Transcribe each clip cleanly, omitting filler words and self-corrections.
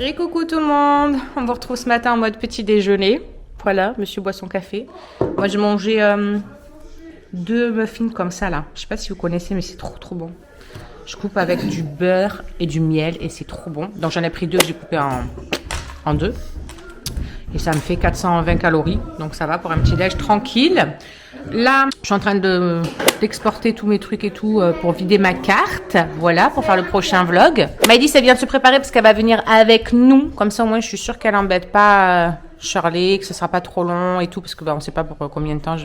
Et coucou tout le monde, on vous retrouve ce matin en mode petit déjeuner. Voilà, monsieur boit son café. Moi j'ai mangé 2 muffins comme ça là. Je sais pas si vous connaissez mais c'est trop bon. Je coupe avec du beurre et du miel et c'est trop bon. Donc j'en ai pris 2 que j'ai coupé en 2. Et ça me fait 420 calories. Donc ça va pour un petit déj tranquille. Là, je suis en train d'exporter tous mes trucs et tout pour vider ma carte. Voilà, pour faire le prochain vlog. Maëlys, elle vient de se préparer parce qu'elle va venir avec nous. Comme ça, au moins, je suis sûre qu'elle n'embête pas Shirley, que ce sera pas trop long et tout. Parce que on ne sait pas pour combien de temps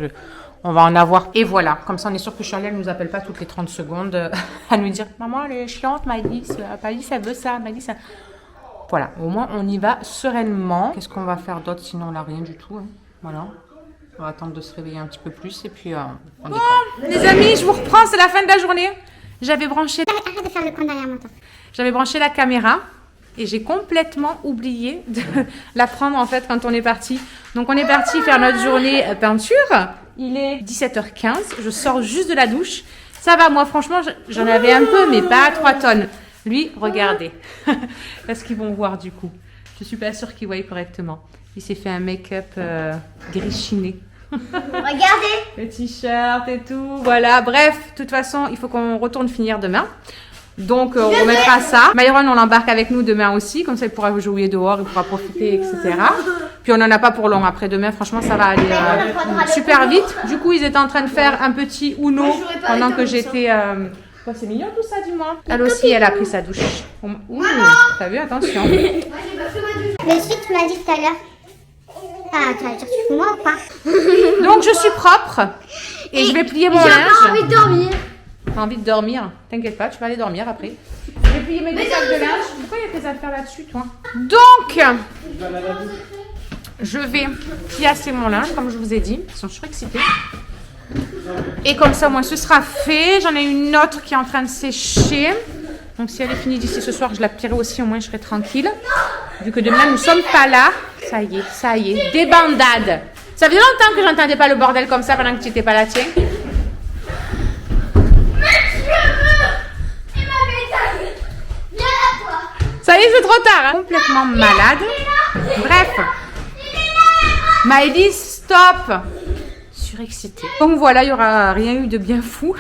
on va en avoir. Et voilà, comme ça, on est sûr que Shirley ne nous appelle pas toutes les 30 secondes à nous dire « Maman, elle est chiante, Maëlys. Maëlys, elle veut ça. Maëlys, ça... » Voilà, au moins, on y va sereinement. Qu'est-ce qu'on va faire d'autre? Sinon, on n'a rien du tout. Hein. Voilà. On va attendre de se réveiller un petit peu plus et puis on décolle. Les amis, je vous reprends, c'est la fin de la journée. J'avais branché... Arrête de faire le coin derrière moi, toi. J'avais branché la caméra et j'ai complètement oublié de la prendre en fait quand on est parti. Donc on est parti faire notre journée peinture. Il est 17h15, je sors juste de la douche. Ça va, moi franchement, j'en avais un peu, mais pas à 3 tonnes. Lui, regardez. Parce qu'ils vont voir du coup. Je suis pas sûre qu'ils voient correctement. Il s'est fait un make-up gris chiné. Regardez. Le t-shirt et tout, voilà. Bref, de toute façon, il faut qu'on retourne finir demain. Donc, on remettra ça. Myron, on l'embarque avec nous demain aussi. Comme ça, il pourra jouer dehors, il pourra profiter, etc. Puis, on n'en a pas pour long. Après, demain, franchement, ça va aller super vite. Du coup, ils étaient en train de faire un petit Uno pendant que j'étais... c'est mignon tout ça, dis-moi. Elle aussi, elle a pris sa douche. Ouh, t'as vu, attention. Le suite, tu m'as dit tout à l'heure. Ah, tu vas dire, tu fous moi ou pas? Donc, je suis propre. Et je vais plier mon linge. J'ai pas envie de dormir. T'as envie de dormir? T'inquiète pas, tu vas aller dormir après. Je vais plier mes 2 sacs de linge. Pourquoi il y a tes affaires là-dessus, toi? Donc, je vais plier mon linge, comme je vous ai dit. Ils sont surexcités. Et comme ça, moi, ce sera fait. J'en ai une autre qui est en train de sécher. Donc, si elle est finie d'ici ce soir, je la plierai aussi. Au moins, je serai tranquille. Vu que demain, nous ne sommes pas là. Ça y est. Débandade. Ça faisait longtemps que j'entendais pas le bordel comme ça pendant que tu n'étais pas là, tiens. Ça y est, c'est trop tard. Hein. Complètement malade. Bref. Maëlys, stop. Surexcitée. Donc voilà, il n'y aura rien eu de bien fou.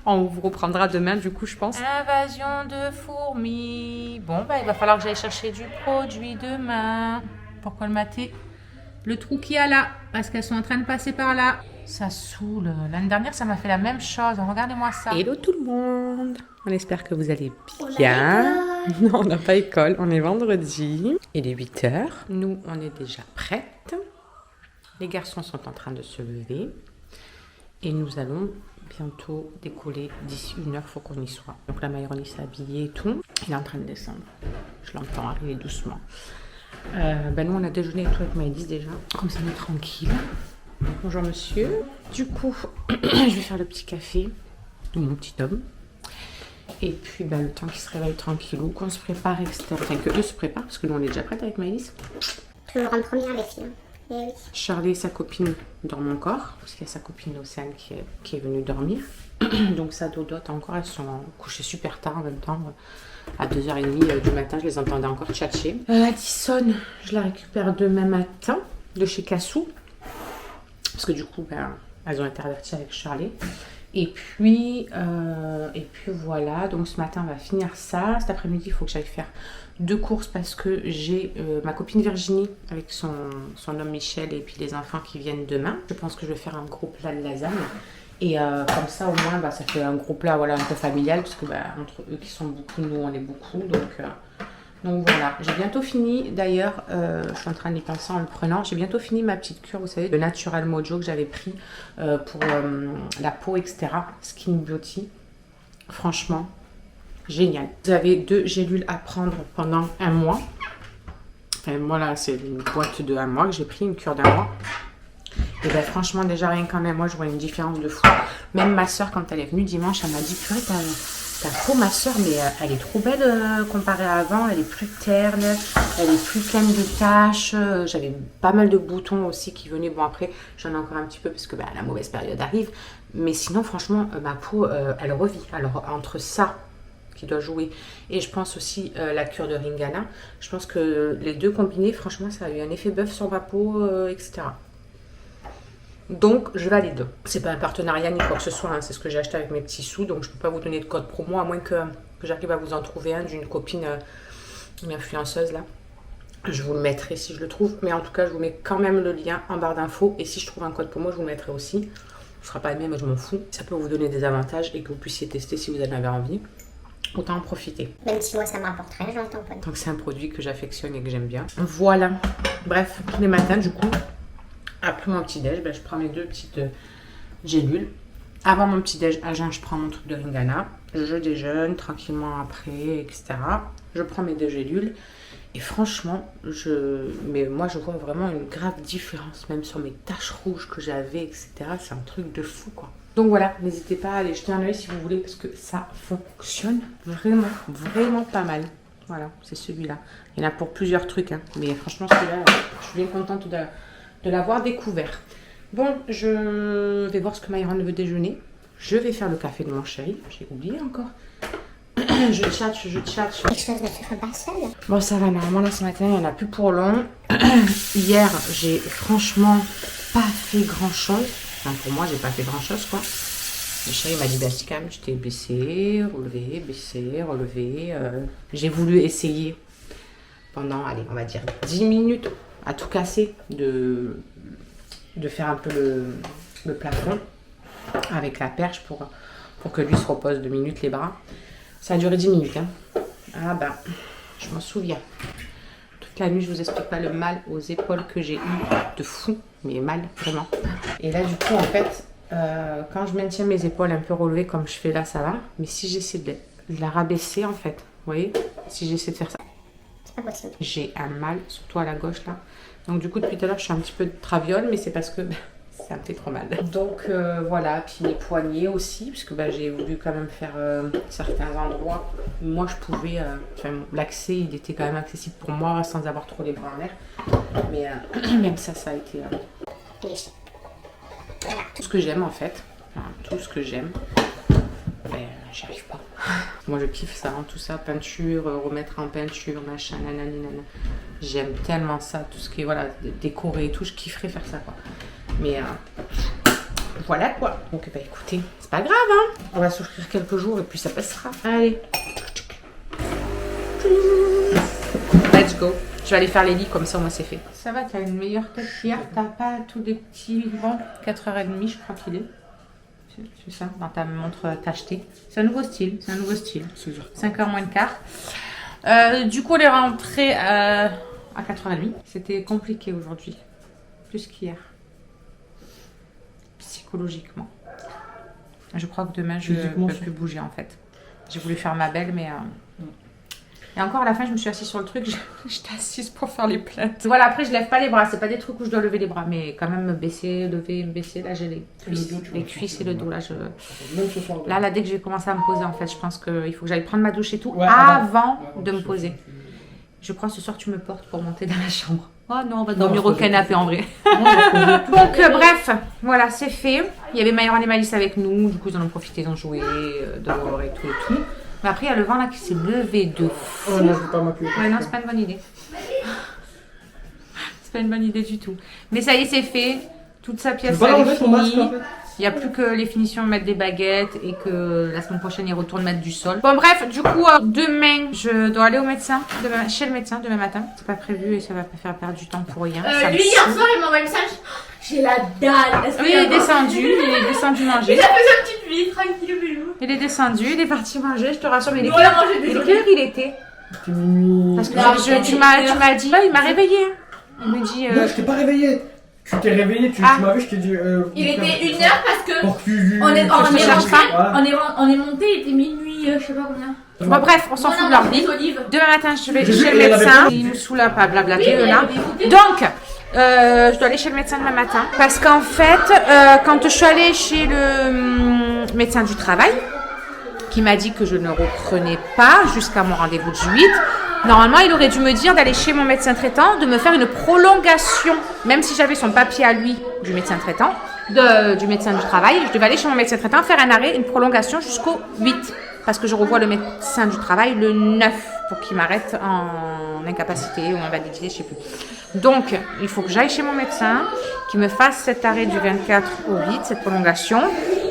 On vous reprendra demain, du coup, je pense. Invasion de fourmis. Bon, bah, il va falloir que j'aille chercher du produit demain. Pour colmater le trou qu'il y a là. Parce qu'elles sont en train de passer par là. Ça saoule. L'année dernière, ça m'a fait la même chose. Regardez-moi ça. Hello tout le monde. On espère que vous allez bien. Non, on n'a pas école. On est vendredi. Il est 8h. Nous, on est déjà prêtes. Les garçons sont en train de se lever. Et nous allons bientôt décoller. D'ici 1 heure, il faut qu'on y soit. Donc là, Myron s'est habillé et tout. Il est en train de descendre. Je l'entends arriver doucement. Nous, on a déjeuné et tout avec Maëlys déjà. Comme ça, on est tranquille. Bonjour monsieur. Du coup, je vais faire le petit café de mon petit homme. Et puis, le temps qu'il se réveille tranquillou, qu'on se prépare, etc. Enfin, que eux se préparent, parce que nous, on est déjà prête avec Maëlys. Toujours en première, les filles. Eh oui. Charlie et sa copine dorment encore, parce qu'il y a sa copine Océane qui est venue dormir. Donc, ça dodote encore. Elles sont couchées super tard en même temps. À 2h30 du matin, je les entendais encore tchatcher. Addison, je la récupère demain matin de chez Cassou. Parce que du coup, elles ont été averties avec Charlie. Et puis voilà. Donc ce matin, on va finir ça. Cet après-midi, il faut que j'aille faire 2 courses parce que j'ai ma copine Virginie avec son homme Michel et puis les enfants qui viennent demain. Je pense que je vais faire un gros plat de lasagne. Et comme ça, au moins, ça fait un gros plat un peu familial. Parce que entre eux qui sont beaucoup, nous, on est beaucoup. Donc voilà, j'ai bientôt fini, d'ailleurs, je suis en train d'y penser en le prenant, j'ai bientôt fini ma petite cure, vous savez, de Natural Mojo que j'avais pris pour la peau, etc. Skin Beauty, franchement, génial. Vous avez 2 gélules à prendre pendant 1 mois. Enfin, moi là, c'est une boîte de 1 mois que j'ai pris, une cure d'1 mois. Et franchement, déjà rien qu'en 1 mois, je vois une différence de fou. Même ma soeur, quand elle est venue dimanche, elle m'a dit, purée, ta peau, ma soeur, mais elle est trop belle comparée à avant. Elle est plus terne, elle est plus pleine de taches. J'avais pas mal de boutons aussi qui venaient. Bon, après, j'en ai encore un petit peu parce que la mauvaise période arrive. Mais sinon, franchement, ma peau, elle revit. Alors, entre ça qui doit jouer. Et je pense aussi la cure de Ringana. Je pense que les deux combinés, franchement, ça a eu un effet bœuf sur ma peau, etc. Donc, je valide. C'est pas un partenariat ni quoi que ce soit, hein. C'est ce que j'ai acheté avec mes petits sous. Donc, je peux pas vous donner de code promo, à moins que j'arrive à vous en trouver un d'une copine, une influenceuse là. Je vous le mettrai si je le trouve. Mais en tout cas, je vous mets quand même le lien en barre d'infos. Et si je trouve un code promo, je vous le mettrai aussi. Ce sera pas le même, mais je m'en fous. Ça peut vous donner des avantages et que vous puissiez tester si vous en avez envie. Autant en profiter. Même si moi ça m'apporte rien, je tamponne. Donc c'est un produit que j'affectionne et que j'aime bien. Voilà. Bref, tous les matins du coup, après mon petit déj, je prends mes 2 petites gélules. Avant mon petit déj, à jeun, je prends mon truc de Ringana. Je déjeune tranquillement après, etc. Je prends mes 2 gélules. Et franchement, moi je vois vraiment une grave différence, même sur mes taches rouges que j'avais, etc. C'est un truc de fou, quoi. Donc voilà, n'hésitez pas à aller jeter un oeil si vous voulez, parce que ça fonctionne vraiment, vraiment pas mal. Voilà, c'est celui-là. Il y en a pour plusieurs trucs, hein. Mais franchement, celui-là, je suis bien contente de l'avoir découvert. Bon, je vais voir ce que Myron veut déjeuner. Je vais faire le café de mon chéri. J'ai oublié encore. Je tchatche. Quelque chose ne se fait pas seul. Bon, ça va, normalement, là, ce matin, il n'y en a plus pour long. Hier, j'ai franchement pas fait grand-chose. Enfin, pour moi, j'ai pas fait grand-chose, quoi. Le chéri m'a dit, bah, si, quand même, je t'ai baissé, relevé, baissé, relevé. J'ai voulu essayer pendant, allez, on va dire 10 minutes à tout casser, de faire un peu le plafond avec la perche pour que lui se repose 2 minutes les bras. Ça a duré 10 minutes. Hein. Ah bah, je m'en souviens. Toute la nuit, je vous explique pas le mal aux épaules que j'ai eu de fou, mais mal, vraiment. Et là, du coup, en fait, quand je maintiens mes épaules un peu relevées comme je fais là, ça va. Mais si j'essaie de la rabaisser, en fait, vous voyez, si j'essaie de faire ça, C'est pas possible. j'ai un mal, surtout à la gauche là. Donc du coup, depuis tout à l'heure, je suis un petit peu de traviole, mais c'est parce que ça me fait trop mal. Donc voilà, puis les poignets aussi, parce que j'ai voulu quand même faire certains endroits où moi je pouvais, l'accès il était quand même accessible pour moi sans avoir trop les bras en l'air. Mais même ça a été tout ce que j'aime en fait, tout ce que j'aime, j'y arrive pas. Moi je kiffe ça, hein, tout ça, peinture, remettre en peinture, machin, nanani, nanana. J'aime tellement ça, tout ce qui est voilà, décorer et tout, je kifferais faire ça quoi. Mais voilà quoi. Donc écoutez, c'est pas grave hein. On va souffrir quelques jours et puis ça passera. Allez. Let's go. Je vais aller faire les lits comme ça au moins c'est fait. Ça va, t'as une meilleure tête qu'hier. T'as pas tous des petits vents. 4h30 je crois qu'il est. C'est ça, dans ta montre t'acheter. C'est un nouveau style. 5h moins le quart. Du coup on est rentré à 4h30. C'était compliqué aujourd'hui. Plus qu'hier. Psychologiquement. Je crois que demain je ne peux plus bouger en fait. J'ai voulu faire ma belle mais... Et encore à la fin je me suis assise sur le truc, j'étais assise pour faire les plaintes. Voilà, après je lève pas les bras, c'est pas des trucs où je dois lever les bras, mais quand même me baisser, lever, me baisser, là j'ai les cuisses et le dos, là Là dès que j'ai commencé à me poser en fait, je pense qu'il faut que j'aille prendre ma douche et tout avant de me poser. Je crois ce soir tu me portes pour monter dans la chambre. Oh non, on va dormir au canapé en vrai. Donc bref, voilà, c'est fait. Il y avait Myron et Malice avec nous, du coup ils en ont profité, ils ont joué dehors et tout. Mais après il y a le vent là qui s'est levé de fou. Oh non, je veux pas m'appuyer. Ouais, non, c'est pas une bonne idée. C'est pas une bonne idée du tout. Mais ça y est, c'est fait. Toute sa pièce elle est finie. Il n'y a plus que les finitions mettre des baguettes et que la semaine prochaine, ils retournent mettre du sol. Bon, bref, du coup, demain, je dois aller au médecin, chez le médecin demain matin. C'est pas prévu et ça va pas faire perdre du temps pour rien. Lui, hier soir, il m'envoie un message. J'ai la dalle. Oui, il est descendu manger. Il a fait sa petite vie, tranquille, Bélou. Il est descendu, il est parti manger, je te rassure. Mais il a mangé des quelle heure il était? C'était minuit. Parce que tu m'as dit, il m'a réveillé. Il me dit. Non, je t'ai pas réveillé. Tu t'es réveillé, tu m'as vu, je t'ai dit. Il était 1h parce que. On est monté, il était minuit, je sais pas combien. Bon bref, on s'en fout de leur vie. Demain matin, je vais chez le médecin. Il nous saoule à pas blablater là. Donc, je dois aller chez le médecin demain matin. Parce qu'en fait, quand je suis allée chez le médecin du travail, qui m'a dit que je ne reprenais pas jusqu'à mon rendez-vous de 8, normalement, il aurait dû me dire d'aller chez mon médecin traitant, de me faire une prolongation. Même si j'avais son papier à lui, du médecin traitant, du médecin du travail, je devais aller chez mon médecin traitant, faire un arrêt, une prolongation jusqu'au 8. parce que je revois le médecin du travail le 9 pour qu'il m'arrête en incapacité ou en invalidité, je ne sais plus. Donc, il faut que j'aille chez mon médecin, qu'il me fasse cet arrêt du 24 au 8, cette prolongation.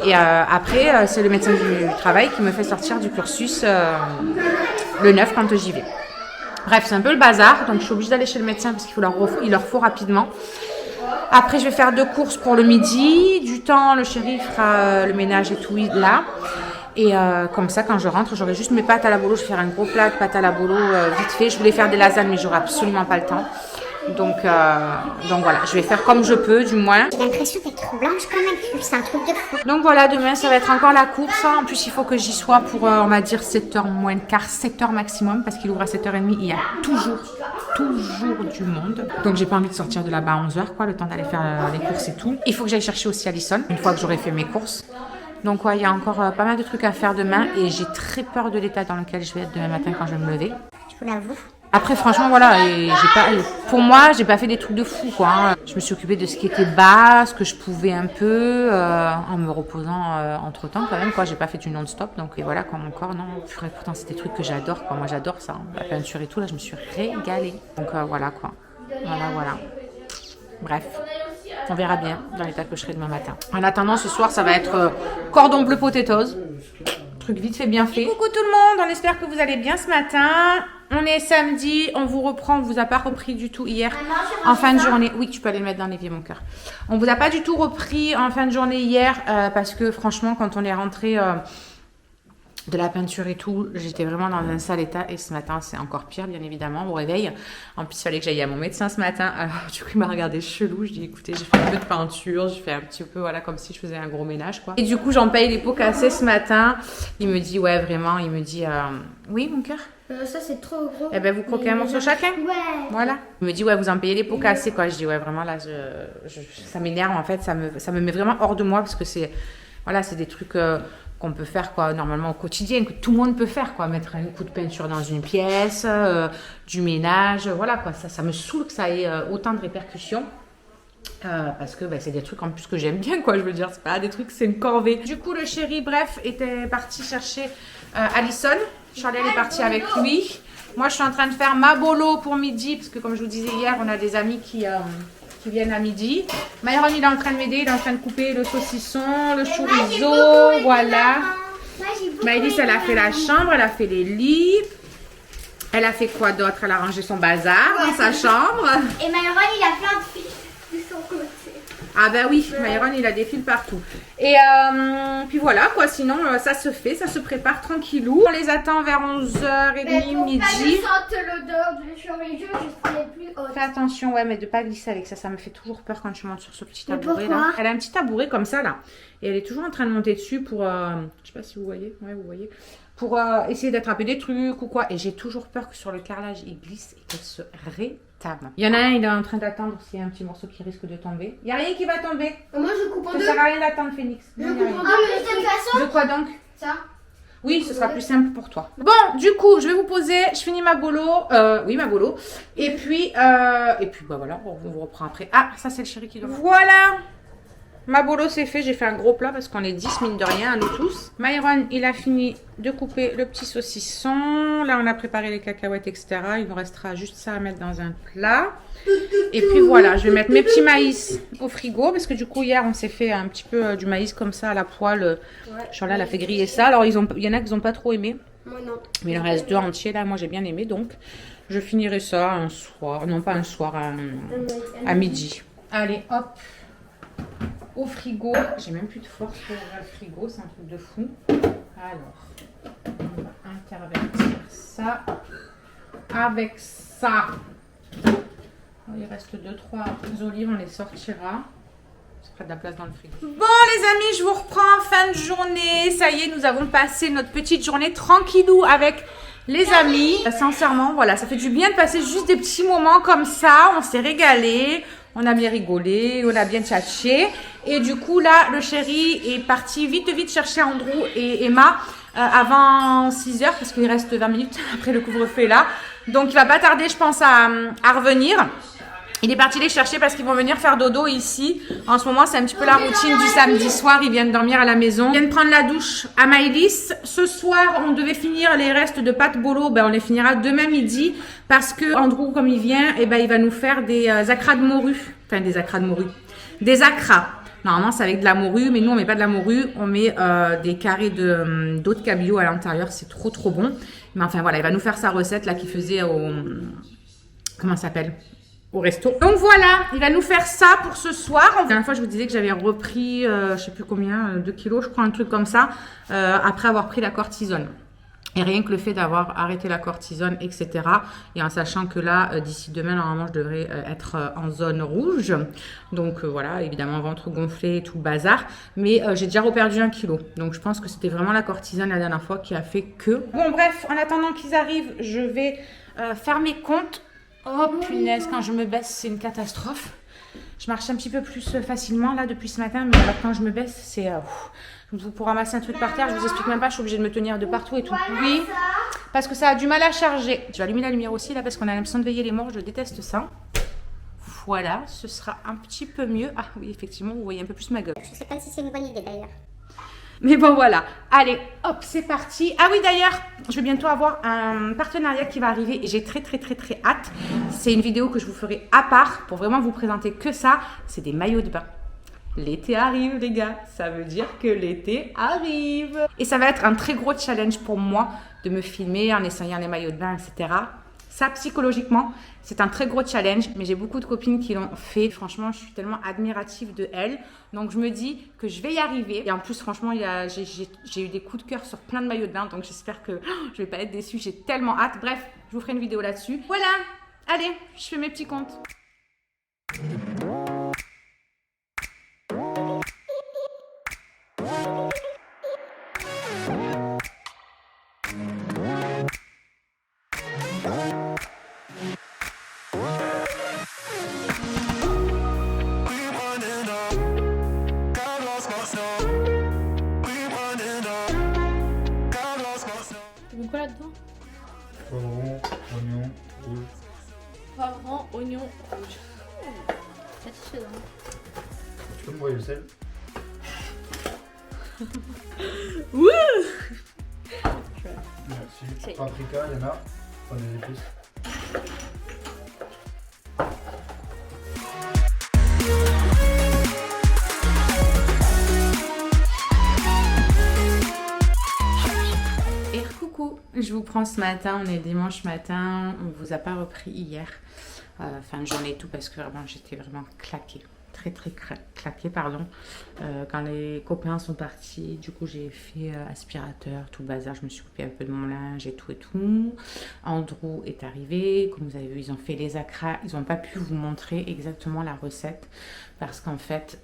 Et après, c'est le médecin du travail qui me fait sortir du cursus le 9 quand j'y vais. Bref, c'est un peu le bazar, donc je suis obligée d'aller chez le médecin parce qu'il leur faut rapidement. Après, je vais faire 2 courses pour le midi. Du temps, le chéri fera le ménage et tout là. Et comme ça, quand je rentre, j'aurai juste mes pâtes à la bolo. Je vais faire un gros plat de pâtes à la bolo vite fait. Je voulais faire des lasagnes, mais j'aurai absolument pas le temps. Donc voilà, je vais faire comme je peux, du moins. J'ai l'impression d'être trop blanche quand même. C'est un truc de fou. Donc voilà, demain, ça va être encore la course. En plus, il faut que j'y sois pour, on va dire, 7h moins le quart, 7h maximum, parce qu'il ouvre à 7h30. Il y a toujours du monde. Donc, j'ai pas envie de sortir de là-bas à 11h, quoi, le temps d'aller faire les courses et tout. Il faut que j'aille chercher aussi Alison, une fois que j'aurai fait mes courses. Donc, ouais, il y a encore pas mal de trucs à faire demain. Et j'ai très peur de l'état dans lequel je vais être demain matin quand je vais me lever. Je vous l'avoue. Après, franchement, voilà, et pour moi, j'ai pas fait des trucs de fou, quoi. Hein. Je me suis occupée de ce qui était bas, ce que je pouvais un peu, en me reposant entre-temps, quand même, quoi. J'ai pas fait du non-stop, donc et voilà, quoi, mon corps, non. Pourtant, c'est des trucs que j'adore, quoi. Moi, j'adore ça. Hein. La peinture et tout, là, je me suis régalée. Donc, voilà, quoi. Voilà. Bref, on verra bien dans l'état que je serai demain matin. En attendant, ce soir, ça va être cordon bleu potatoes. Truc vite fait, bien fait. Coucou tout le monde, on espère que vous allez bien ce matin. On est samedi, on vous reprend, on vous a pas repris du tout hier en fin de journée. Oui, tu peux aller le mettre dans l'évier, mon cœur. On vous a pas du tout repris en fin de journée hier parce que franchement, quand on est rentré de la peinture et tout, j'étais vraiment dans un sale état et ce matin, c'est encore pire, bien évidemment, au réveil. En plus, il fallait que j'aille à mon médecin ce matin. Alors, du coup, il m'a regardé chelou. Je dis, écoutez, j'ai fait un peu de peinture, j'ai fait un petit peu, voilà, comme si je faisais un gros ménage, quoi. Et du coup, j'en paye les pots cassés ce matin. Il me dit, ouais, vraiment, il me dit, oui, mon cœur. Ça, c'est trop gros. Eh ben, vous croquez un morceau chacun. Ouais. Voilà. Il me dit, ouais, vous en payez les pots cassés, quoi. Je dis, ouais, vraiment, là, ça m'énerve, en fait. Ça me met vraiment hors de moi parce que c'est des trucs qu'on peut faire, quoi, normalement au quotidien, que tout le monde peut faire, quoi. Mettre un coup de peinture dans une pièce, du ménage, voilà, quoi. Ça me saoule que ça ait autant de répercussions. Parce que c'est des trucs en plus que j'aime bien, quoi. Je veux dire, c'est pas des trucs, c'est une corvée. Du coup, le chéri, bref, était parti chercher Alison. Charlie, elle est partie avec lui. Moi, je suis en train de faire ma bolo pour midi, parce que comme je vous disais hier, on a des amis qui viennent à midi. Myron, il est en train de m'aider, il est en train de couper le saucisson, le chorizo, voilà. Maëlys, elle a fait la chambre, elle a fait les lits. Elle a fait quoi d'autre? Elle a rangé son bazar dans sa chambre. Et Myron, il a plein de fils de son côté. Ah ben oui, Myron, il a des fils partout. Et puis voilà, quoi, sinon ça se fait, ça se prépare tranquillou. On les attend vers 11h30, midi. Je sente l'odeur du chorizo, je serai plus haute. Fais attention, ouais, mais de pas glisser avec ça, ça me fait toujours peur quand je monte sur ce petit tabouret pourquoi là. Elle a un petit tabouret comme ça là, et elle est toujours en train de monter dessus pour, je sais pas si vous voyez, ouais, vous voyez, pour essayer d'attraper des trucs ou quoi. Et j'ai toujours peur que sur le carrelage, il glisse et qu'elle se rétame. Il y en a un, il est en train d'attendre s'il y a un petit morceau qui risque de tomber. Il n'y a rien qui va tomber. Moi, je coupe en Ça deux. sert à rien d'attendre, Phoenix. Je Non, coupe il y a rien. en deux, mais de toute façon. De quoi donc? Ça. Oui, ce sera plus simple pour toi. Bon, du coup, je vais vous poser. Je finis ma bolo. Oui, ma bolo. Et puis bah voilà, on vous reprend après. Ah, ça, c'est le chéri qui doit. Voilà. Ma bolo, c'est fait. J'ai fait un gros plat parce qu'on est 10, mine de rien, à nous tous. Myron, il a fini de couper le petit saucisson. Là, on a préparé les cacahuètes, etc. Il nous restera juste ça à mettre dans un plat. Et puis voilà, je vais mettre mes petits maïs au frigo parce que du coup hier on s'est fait un petit peu du maïs comme ça à la poêle. Charlotte, elle a fait griller ça. Alors il y en a qui n'ont pas trop aimé. Moi non. Mais il en reste 2 entiers là. Moi j'ai bien aimé, donc je finirai ça un soir. Non pas un soir, à midi. Allez hop, au frigo. J'ai même plus de force pour ouvrir le frigo, c'est un truc de fou. Alors on va intervertir ça avec ça. Il reste 2-3 olives, on les sortira. Ça fera de la place dans le frigo. Bon les amis, je vous reprends en fin de journée. Ça y est, nous avons passé notre petite journée tranquillou avec les amis. Sincèrement, voilà, ça fait du bien de passer juste des petits moments comme ça. On s'est régalé, on a bien rigolé, on a bien tchatché. Et du coup là, le chéri est parti vite chercher Andrew et Emma avant 6h parce qu'il reste 20 minutes après le couvre-feu là. Donc il va pas tarder, je pense, à revenir. Il est parti les chercher parce qu'ils vont venir faire dodo ici. En ce moment, c'est un petit peu la routine du samedi soir. Ils viennent dormir à la maison. Ils viennent prendre la douche à Maëlys. Ce soir, on devait finir les restes de pâte bolo. Ben, on les finira demain midi parce que Andrew, comme il vient, eh ben, il va nous faire des acras de morue. Enfin, des acras de morue. Des acras. Normalement, c'est avec de la morue, mais nous, on met pas de la morue. On met des carrés d'eau de cabillaud à l'intérieur. C'est trop, trop bon. Mais enfin, voilà, il va nous faire sa recette là qu'il faisait au... Comment ça s'appelle ? Au resto. Donc voilà, il va nous faire ça pour ce soir. La dernière fois, je vous disais que j'avais repris, je sais plus combien, 2 kilos, je crois, un truc comme ça, après avoir pris la cortisone. Et rien que le fait d'avoir arrêté la cortisone, etc. Et en sachant que là, d'ici demain, normalement, je devrais être en zone rouge. Donc voilà, évidemment, ventre gonflé, tout le bazar. Mais j'ai déjà reperdu 1 kilo. Donc je pense que c'était vraiment la cortisone la dernière fois qui a fait que... Bon bref, en attendant qu'ils arrivent, je vais faire mes comptes. Oh punaise, quand je me baisse, c'est une catastrophe. Je marche un petit peu plus facilement là depuis ce matin, mais quand je me baisse, c'est... pour ramasser un truc par terre, je vous explique même pas, je suis obligée de me tenir de partout et tout. Oui, parce que ça a du mal à charger. Je vais allumer la lumière aussi là parce qu'on a l'impression de veiller les morts, je déteste ça. Voilà, ce sera un petit peu mieux. Ah oui, effectivement, vous voyez un peu plus ma gueule. Je sais pas si c'est une bonne idée d'ailleurs. Mais bon voilà, allez hop c'est parti. Ah oui d'ailleurs, je vais bientôt avoir un partenariat qui va arriver et j'ai très hâte. C'est une vidéo que je vous ferai à part pour vraiment vous présenter que ça. C'est des maillots de bain. L'été arrive les gars, ça veut dire que l'été arrive. Et ça va être un très gros challenge pour moi de me filmer en essayant les maillots de bain, etc. Ça, psychologiquement, c'est un très gros challenge, mais j'ai beaucoup de copines qui l'ont fait. Franchement, je suis tellement admirative de elles. Donc, je me dis que je vais y arriver. Et en plus, franchement, j'ai eu des coups de cœur sur plein de maillots de bain. Donc, j'espère que je vais pas être déçue. J'ai tellement hâte. Bref, je vous ferai une vidéo là-dessus. Voilà, allez, je fais mes petits comptes. Tu mets quoi là-dedans? Poivron, oignon, rouge. Poivron, oignon, rouge. Satisfaisant. Tu peux me broyer le sel? Wouh! Merci. Paprika, il y en a. Pas des épices. Coucou, je vous prends ce matin, on est dimanche matin, on vous a pas repris hier, fin de journée et tout parce que vraiment j'étais vraiment claquée, très claquée pardon, quand les copains sont partis, du coup j'ai fait aspirateur, tout le bazar, je me suis coupé un peu de mon linge et tout. Andrew est arrivé, comme vous avez vu ils ont fait les acras, ils n'ont pas pu vous montrer exactement la recette parce qu'en fait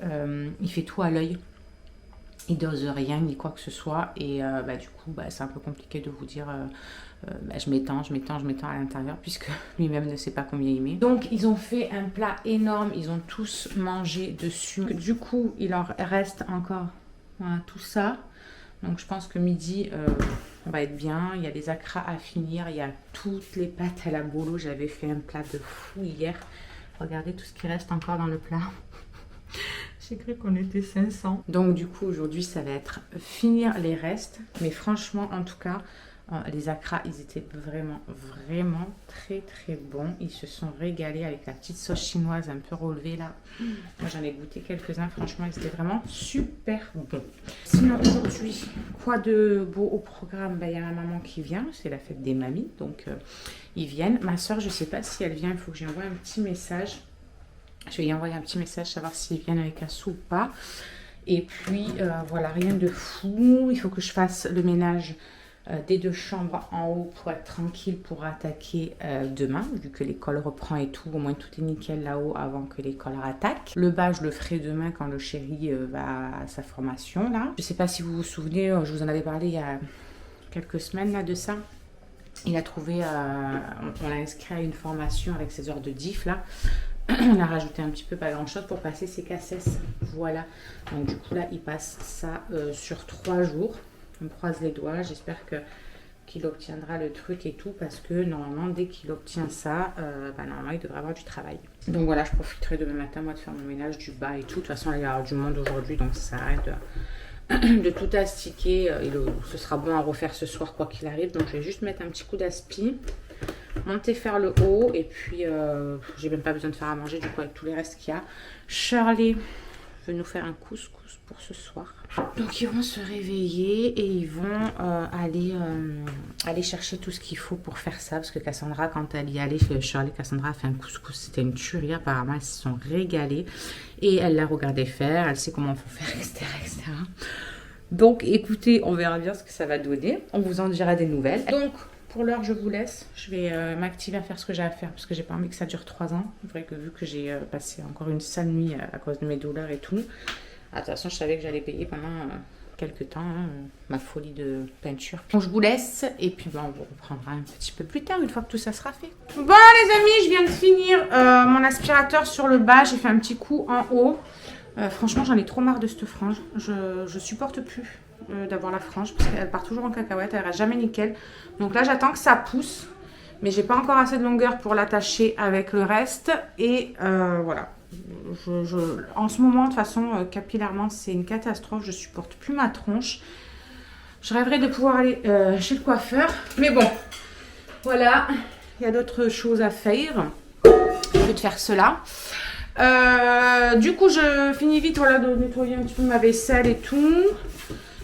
il fait tout à l'œil. Il dose rien ni quoi que ce soit et du coup c'est un peu compliqué de vous dire je m'étends à l'intérieur puisque lui-même ne sait pas combien il met. Donc ils ont fait un plat énorme, ils ont tous mangé dessus. Du coup il leur reste encore voilà, tout ça. Donc je pense que midi on va être bien. Il y a des acras à finir, il y a toutes les pâtes à la bolo. J'avais fait un plat de fou hier. Regardez tout ce qui reste encore dans le plat. J'ai cru qu'on était 500. Donc du coup aujourd'hui ça va être finir les restes. Mais franchement en tout cas les acras ils étaient vraiment très bons. Ils se sont régalés avec la petite sauce chinoise un peu relevée là. Moi j'en ai goûté quelques-uns. Franchement ils étaient vraiment super bons. Sinon aujourd'hui quoi de beau au programme? Il y a ma maman qui vient. C'est la fête des mamies. Donc ils viennent. Ma soeur je sais pas si elle vient. Il faut que j'envoie un petit message. Je vais y envoyer un petit message, savoir s'ils viennent avec un sou ou pas. Et puis, voilà, rien de fou. Il faut que je fasse le ménage des 2 chambres en haut pour être tranquille pour attaquer demain. Vu que l'école reprend et tout, au moins tout est nickel là-haut avant que l'école attaque. Le bas, je le ferai demain quand le chéri va à sa formation, là. Je sais pas si vous vous souvenez, je vous en avais parlé il y a quelques semaines, là, de ça. Il a trouvé, on l'a inscrit à une formation avec ses heures de diff, là. On a rajouté un petit peu, pas grand chose pour passer ses cassettes. Voilà. Donc du coup là il passe ça sur 3 jours. On croise les doigts. J'espère qu'il obtiendra le truc et tout, parce que normalement, dès qu'il obtient ça, normalement, il devrait avoir du travail. Donc voilà, je profiterai demain matin, moi, de faire mon ménage du bas et tout. De toute façon, il y aura du monde aujourd'hui, donc ça arrête de tout astiquer. Ce sera bon à refaire ce soir, quoi qu'il arrive. Donc je vais juste mettre un petit coup d'aspi, monter faire le haut, et puis j'ai même pas besoin de faire à manger, du coup, avec tous les restes qu'il y a. Shirley veut nous faire un couscous pour ce soir. Donc ils vont se réveiller et ils vont aller chercher tout ce qu'il faut pour faire ça, parce que Cassandra, quand elle y allait, Cassandra a fait un couscous, c'était une tuerie, apparemment elles se sont régalées et elle l'a regardé faire, elle sait comment il faut faire, etc., etc. Donc écoutez, on verra bien ce que ça va donner, on vous en dira des nouvelles. Donc pour l'heure, je vous laisse. Je vais m'activer à faire ce que j'ai à faire parce que j'ai pas envie que ça dure 3 ans. C'est vrai que vu que j'ai passé encore une sale nuit à cause de mes douleurs et tout. De toute façon, je savais que j'allais payer pendant quelques temps ma folie de peinture. Donc je vous laisse et puis on vous reprendra un petit peu plus tard une fois que tout ça sera fait. Bon les amis, je viens de finir mon aspirateur sur le bas. J'ai fait un petit coup en haut. Franchement, j'en ai trop marre de cette frange. Je supporte plus d'avoir la frange parce qu'elle part toujours en cacahuète, elle reste jamais nickel. Donc là, j'attends que ça pousse, mais j'ai pas encore assez de longueur pour l'attacher avec le reste. Et voilà. En ce moment, de toute façon, capillairement, c'est une catastrophe. Je supporte plus ma tronche. Je rêverais de pouvoir aller chez le coiffeur, mais bon, voilà. Il y a d'autres choses à faire que de faire cela. Du coup, je finis vite, voilà, de nettoyer un petit peu ma vaisselle et tout.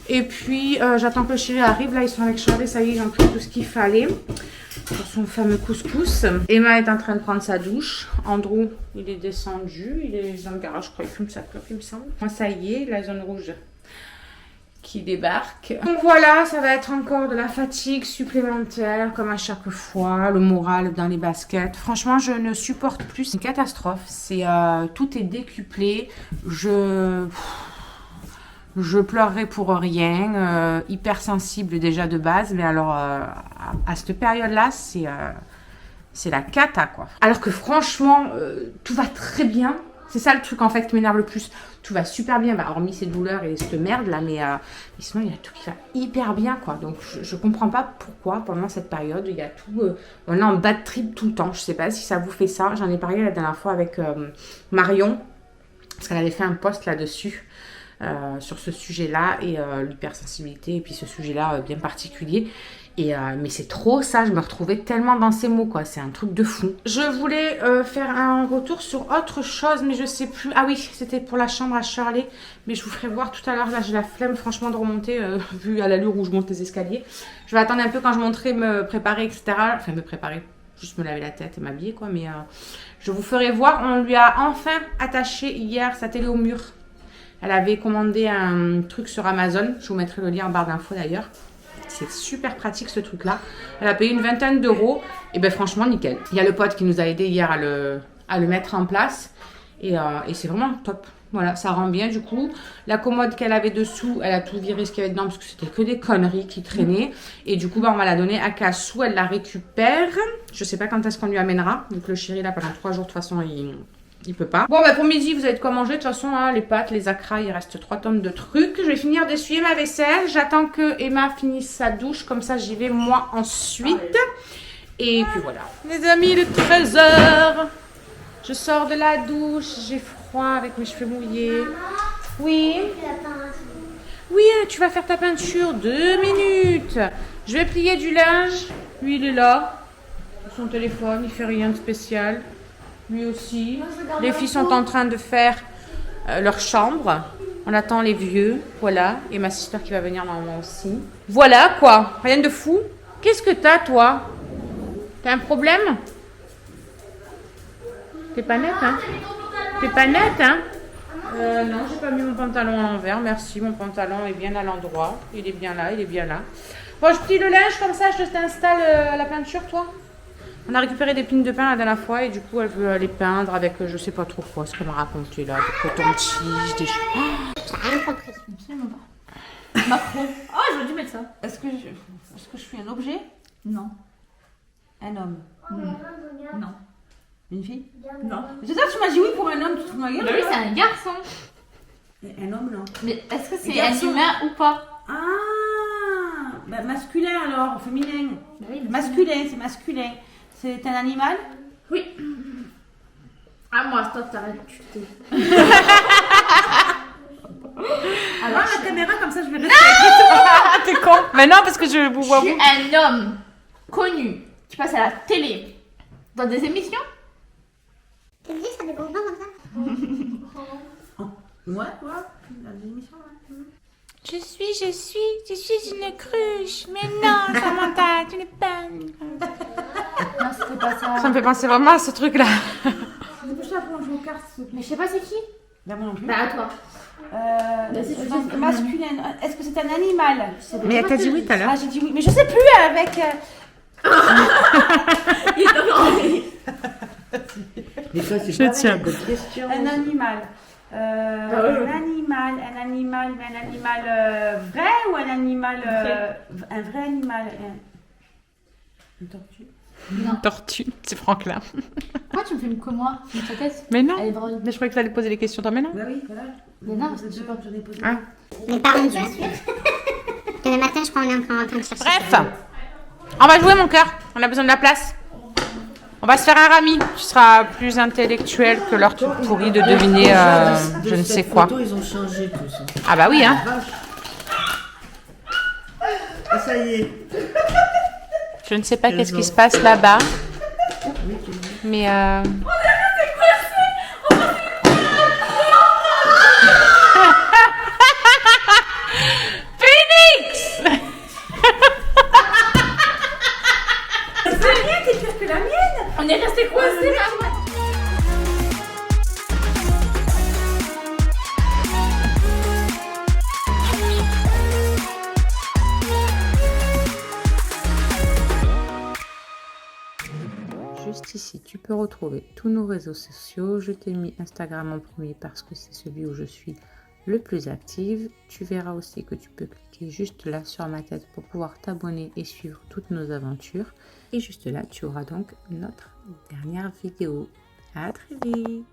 Et puis, j'attends que le chéri arrive. Là, ils sont avec Charlie, ça y est, ils ont pris tout ce qu'il fallait pour son fameux couscous. Emma est en train de prendre sa douche. Andrew, il est descendu. Il est dans le garage, je crois, il fume sa clope, il me semble. Moi, ça y est, la zone rouge qui débarque. Donc voilà, ça va être encore de la fatigue supplémentaire, comme à chaque fois. Le moral dans les baskets. Franchement, je ne supporte plus. C'est une catastrophe. Tout est décuplé. Je pleurerai pour rien, hypersensible déjà de base, mais alors à cette période-là, c'est la cata quoi. Alors que franchement, tout va très bien. C'est ça le truc en fait qui m'énerve le plus. Tout va super bien, hormis ces douleurs et cette merde là, mais sinon il y a tout qui va hyper bien quoi. Donc je comprends pas pourquoi pendant cette période il y a tout, on est en bad trip tout le temps. Je sais pas si ça vous fait ça. J'en ai parlé la dernière fois avec Marion, parce qu'elle avait fait un post là-dessus. Sur ce sujet-là et l'hypersensibilité et puis ce sujet-là bien particulier mais c'est trop ça, je me retrouvais tellement dans ces mots quoi, c'est un truc de fou. Je voulais faire un retour sur autre chose mais je sais plus, ah oui c'était pour la chambre à Shirley, mais je vous ferai voir tout à l'heure. Là j'ai la flemme franchement de remonter vu à l'allure où je monte les escaliers. Je vais attendre un peu quand je monterai me préparer etc, enfin me préparer, juste me laver la tête et m'habiller quoi, mais je vous ferai voir. On lui a enfin attaché hier sa télé au mur. Elle avait commandé un truc sur Amazon. Je vous mettrai le lien en barre d'infos d'ailleurs. C'est super pratique ce truc-là. Elle a payé une 20aine d'euros. Et ben franchement, nickel. Il y a le pote qui nous a aidé hier à le mettre en place. Et c'est vraiment top. Voilà, ça rend bien du coup. La commode qu'elle avait dessous, elle a tout viré ce qu'il y avait dedans parce que c'était que des conneries qui traînaient. Et du coup, on va la donner à Cassou. Elle la récupère. Je sais pas quand est-ce qu'on lui amènera. Donc le chéri là pendant 3 jours de toute façon, il peut pas. Bon, pour midi, vous avez de quoi manger. De toute façon, hein, les pâtes, les acras, il reste 3 tonnes de trucs. Je vais finir d'essuyer ma vaisselle. J'attends que Emma finisse sa douche. Comme ça, j'y vais moi ensuite. Et puis voilà. Les amis, il est 13h. Je sors de la douche. J'ai froid avec mes cheveux mouillés. Oui. Oui, tu vas faire ta peinture. 2 minutes. Je vais plier du linge. Lui, il est là. Sur son téléphone. Il fait rien de spécial. Lui aussi. Les filles sont en train de faire leur chambre. On attend les vieux. Voilà. Et ma sister qui va venir normalement aussi. Voilà quoi. Rien de fou. Qu'est-ce que t'as toi? T'as un problème? T'es pas nette hein? T'es pas nette hein? Non, j'ai pas mis mon pantalon à l'envers. Merci, mon pantalon est bien à l'endroit. Il est bien là, il est bien là. Bon, je plie le linge comme ça, je t'installe la peinture toi. On a récupéré des pines de pain la dernière fois et du coup elle veut les peindre avec je sais pas trop quoi, ce qu'elle m'a raconté là, des cotons-tiges, des choses. J'ai rien compris. Absolument pas. Macron. Oh, j'aurais dû mettre ça. Est-ce que je suis un objet? Non. Un homme? Non. Une fille? Non. C'est ça que tu m'as dit oui pour un homme, tu te fous de ma gueule? Bah oui, c'est un garçon. Un homme, non. Mais est-ce que c'est un Garçon. humain ou pas? Ah! Bah, masculin alors, ou féminin. Bah oui, Masculin, c'est masculin. C'est un animal? Oui. Ah, moi, stop, t'arrêtes, tu t'es. Alors, la caméra, comme ça, je vais rester. Ah, t'es con. Mais non, parce que je vous Je vois. suis un homme connu qui passe à la télé dans des émissions. Tu te dis, ça fait gros comme ça. Ouais, dans des émissions, ouais. Je suis une cruche. Mais non, Samantha, tu n'es pas une cruche. Non, c'était pas ça. Ça me fait penser vraiment à ce truc-là. Bouge la pour jouer aux cartes, s'il te plaît. Mais je sais pas c'est qui. Bah, moi non plus. Bah, à toi. Vas-y, tu dis. Masculin. Est-ce que c'est un animal? Mais t'as dit oui tout à l'heure. Ah, j'ai dit oui, mais je sais plus avec. Mais ça, c'est Je pareil, tiens. bonne question. Un animal. Un animal vrai ou un animal. Un vrai animal. Une tortue. Tortue, c'est Franklin. Pourquoi tu me fais comme moi? Une tête. Mais non. Elle est drôle. Mais je croyais que tu allais poser des questions toi, mais non. Bah oui, voilà. Mais non, je sais pas, j'en ai posé. Ah. Mais par contre, je suis sûre que le matin, je crois qu'on est encore en train de chercher. Bref, on va jouer mon cœur. On a besoin de la place. On va se faire un rami. Tu seras plus intellectuel que leur truc pourri de deviner je ne sais quoi. Ils ont changé tout ça. Ah bah oui, hein. Ah, ça y est. Je ne sais pas qu'est-ce qui se passe là-bas. Mais Phoenix. On est resté coincés là. juste ici, tu peux retrouver tous nos réseaux sociaux. Je t'ai mis Instagram en premier parce que c'est celui où je suis le plus active. Tu verras aussi que tu peux cliquer juste là sur ma tête pour pouvoir t'abonner et suivre toutes nos aventures. Et juste là, tu auras donc notre dernière vidéo. À très vite!